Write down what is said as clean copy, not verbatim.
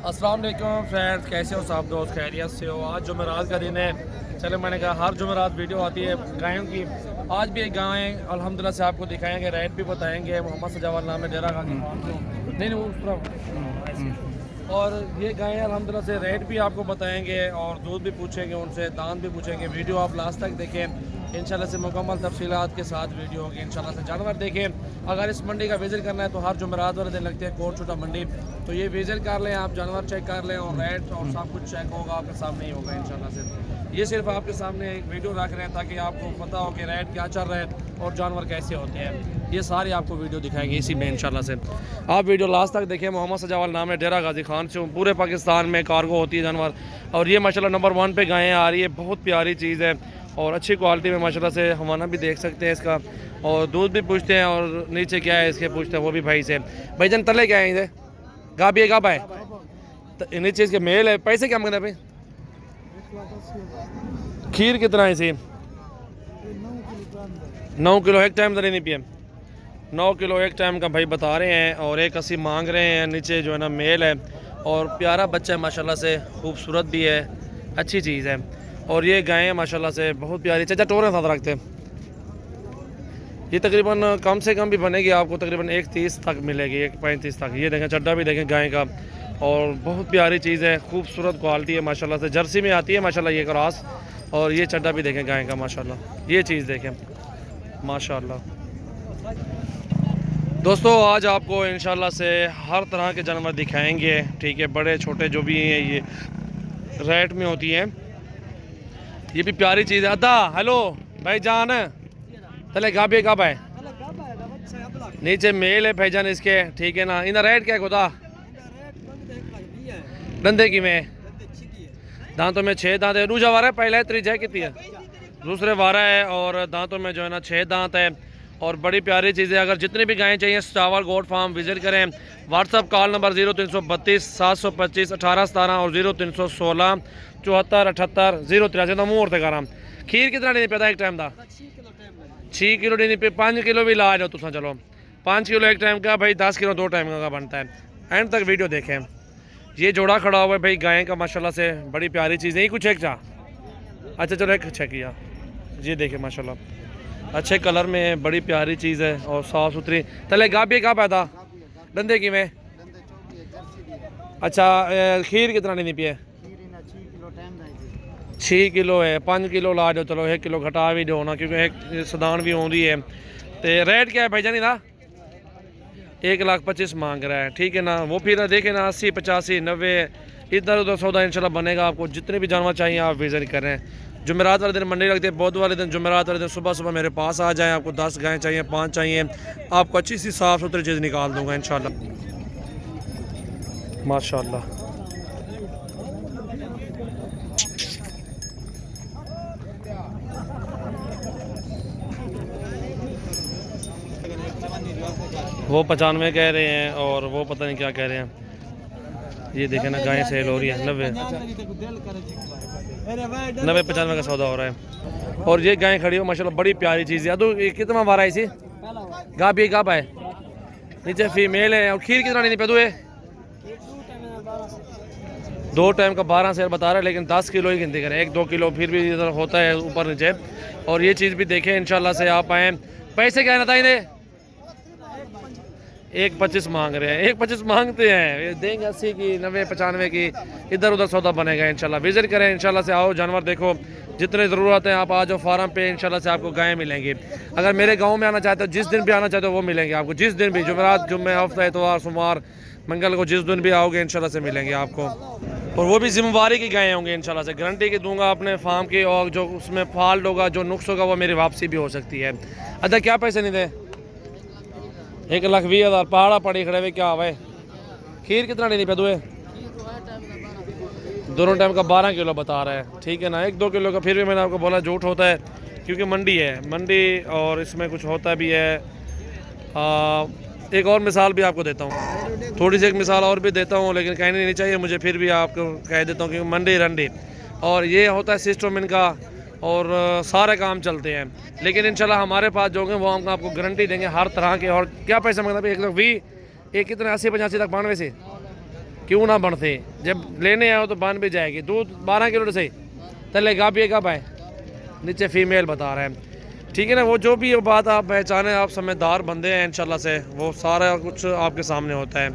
अस्सलाम वालेकुम फ्रेंड्स, कैसे हो सब दोस्त? खैरियत से हो? आज जुमेरात का दिन है। चले मैंने कहा हर जुमेरात वीडियो आती है गायों की। आज भी एक गाय अल्हम्दुलिल्लाह से आपको दिखाएंगे, रेट भी बताएंगे। मोहम्मद सजावाल नाम है, डेरा गाजी नहीं उस तरफ। और ये गायें अल्हम्दुलिल्लाह से रेट भी आपको बताएंगे और दूध भी पूछेंगे उनसे, दान भी पूछेंगे। वीडियो आप लास्ट तक देखें, इंशाल्लाह से मुकम्मल तफसीलात के साथ वीडियो होगी। इंशाल्लाह से जानवर देखें। अगर इस मंडी का विज़िट करना है तो हर जुमेरात वाले दिन लगती है कोट छोटा मंडी, तो ये विज़िट कर लें, आप जानवर चेक कर लें और रेट और सब कुछ चेक होगा आपके सामने ही होगा इंशाल्लाह से। ये सिर्फ आपके सामने एक वीडियो रख रहे हैं ताकि आपको पता हो कि रेट क्या चल रहा है और जानवर कैसे होते हैं। ये सारी आपको वीडियो दिखाएंगे इसी में इंशाल्लाह से। आप वीडियो लास्ट तक देखें। मोहम्मद सजावाल नाम है, डेरा गाजी खान से हूँ। पूरे पाकिस्तान में कार्गो होती है जानवर, और ये माशाल्लाह नंबर 1 पे गायें आ रही है। बहुत प्यारी चीज़ है और अच्छी क्वालिटी में माशाल्लाह से। हवाना भी देख सकते हैं इसका, और दूध भी पूछते हैं, और नीचे क्या है इसके पूछते हैं वो भी भाई से। भाईजान तले क्या है इधर? गाबी है, गाबा है नीचे इसके मेल है। पैसे क्या मांगते हैं भाई? खीर कितना है इसी? 9 किलो एक टाइम दरी नहीं पिए। 9 किलो एक टाइम का भाई बता रहे हैं, और 180 मांग रहे हैं। नीचे जो है ना मेल है, और प्यारा बच्चा है माशाल्लाह से, खूबसूरत भी है, अच्छी चीज़ है। और ये गायें माशाल्लाह से बहुत प्यारी। चाचा टोरें साथ रखते हैं। ये तकरीबन कम से कम भी बनेगी आपको, तकरीबन 130 तक मिलेगी, 135 तक। ये देखें चड्डा भी देखें गाय का, और बहुत प्यारी चीज़ है, खूबसूरत क्वालिटी है माशाल्लाह से। जर्सी में आती है माशाल्लाह ये क्रॉस। और ये चड्डा भी देखें गाय का माशाल्लाह। ये चीज़ देखें माशाल्लाह। दोस्तों आज आपको इंशाल्लाह से हर तरह के जानवर दिखाएंगे, ठीक है। बड़े छोटे जो भी हैं ये रेट में होती हैं। ये भी प्यारी चीज़ है। अदा हेलो भाई जान, तले गाबे गाबा है, नीचे मेल है भाईजान इसके, ठीक है ना। इनका रेट क्या है खुदा? डंदे की में दांतों में 6 दांत है। दूसरा वारा है, पहला है त्रीजा है, कितनी है? दूसरे वारा है, और दांतों में जो है ना 6 दांत है, और बड़ी प्यारी चीज़ है। अगर जितनी भी गायें चाहिए सजावाल गोट फार्म विजिट करें। व्हाट्सअप कॉल नंबर 0332 725 1817 और 0316 74 78 083 का मुँह और कराम। खीर कितना नहीं पैदा एक टाइम का? 6 किलो नहीं पे 5 किलो भी ला जाओ तुसा। चलो 5 किलो एक टाइम का भाई, 10 किलो 2 टाइम का बनता है। एंड तक वीडियो देखें। ये जोड़ा खड़ा हुआ है भाई गाय का माशाल्लाह से, बड़ी प्यारी चीज़ है। ये कुछ एक चाह अच्छा चलो एक चेक किया। ये देखें माशाल्लाह अच्छे कलर में है, बड़ी प्यारी चीज़ है और साफ़ सुथरी। तले गाबी का पैदा डंदे की में? अच्छा खीर कितना नहीं पिए? 6 किलो है। 5 किलो ला दो, चलो 1 किलो घटा भी दो ना, क्योंकि एक सदान भी हो रही है। तो रेट क्या है भाईजान इधर? 1,25,000 मांग रहा है, ठीक है ना। वो फिर देखे ना 80 85 90 इधर उधर सौदा इंशाल्लाह बनेगा। आपको जितने भी जानवर चाहिए आप विजिट करें। जुमेरात वाले दिन मंडी लगती है, बुध वाले दिन जुमेरात वाले दिन सुबह सुबह मेरे पास आ जाएं। आपको 10 गायें चाहिए, 5 चाहिए, आपको अच्छी सी साफ़ सुथरी चीज़ निकाल दूँगा इंशाल्लाह माशाल्लाह। वो 95 कह रहे हैं, और वो पता नहीं क्या कह रहे हैं। ये देखें ना गायें सेल हो रही है 90 95 का सौदा हो रहा है। और ये गायें खड़ी हो माशाल्लाह, बड़ी प्यारी चीज़ है। तो ये कितना मारा है इसी? गाब ये गाब है, नीचे फीमेल है। और खीर कितना नहीं पे दो? 2 टाइम का 12 शेर बता रहा है, लेकिन 10 किलो ही गिनती करें। 1-2 किलो फिर भी इधर होता है ऊपर नीचे। और ये चीज़ भी देखें इंशाल्लाह से आप आएँ। पैसे क्या रहता है इन्हें? 1,25 मांग रहे हैं, 1,25 मांगते हैं, देंगे 80 की 90 95 की, इधर उधर सौदा बनेगा इंशाल्लाह। विजिट करें इंशाल्लाह से। आओ जानवर देखो, जितने ज़रूरत है आप आ जाओ फार्म पे, इंशाल्लाह से आपको गायें मिलेंगी। अगर मेरे गांव में आना चाहते हो, जिस दिन भी आना चाहते हो वो मिलेंगे आपको। जिस दिन भी, जुमेरात जुम्मे हफ्ता इतवार सोमवार मंगल को जिस दिन भी आओगे इंशाल्लाह से मिलेंगे आपको। और वो भी जिम्मेवारी की गायें होंगी इंशाल्लाह से, गारंटी की दूंगा अपने फार्म की। और जो उसमें फॉल्ट होगा, जो नुक्स होगा, वो मेरी वापसी भी हो सकती है। अच्छा क्या पैसे नहीं दे? 1,20,000 पहाड़ा पड़ी खड़े हुए क्या हुआ? खीर कितना नहीं पे दुए? दोनों टाइम का 12 किलो बता रहा है, ठीक है ना। 1-2 किलो का फिर भी मैंने आपको बोला झूठ होता है, क्योंकि मंडी है मंडी, और इसमें कुछ होता भी है। एक और मिसाल भी आपको देता हूँ, थोड़ी सी एक मिसाल और भी देता हूँ, लेकिन कहनी नहीं चाहिए मुझे, फिर भी आपको कह देता हूँ, क्योंकि मंडी रंडी और ये होता है सिस्टम इनका, और सारे काम चलते हैं। लेकिन इंशाल्लाह हमारे पास जो होंगे वो हम आपको गारंटी देंगे हर तरह के। और क्या पैसे मतलब 120 एक कितने 80 85 तक 92 से क्यों ना बढ़ते, जब लेने आओ तो बन भी जाएगी। दूध 12 किलो सही तले गाभिएगा भाई, नीचे फीमेल बता रहे हैं, ठीक है ना। वो जो भी वो बात आप पहचाने, आप समझदार बंदे हैं इंशाल्लाह से, वो सारा कुछ आपके सामने होता है।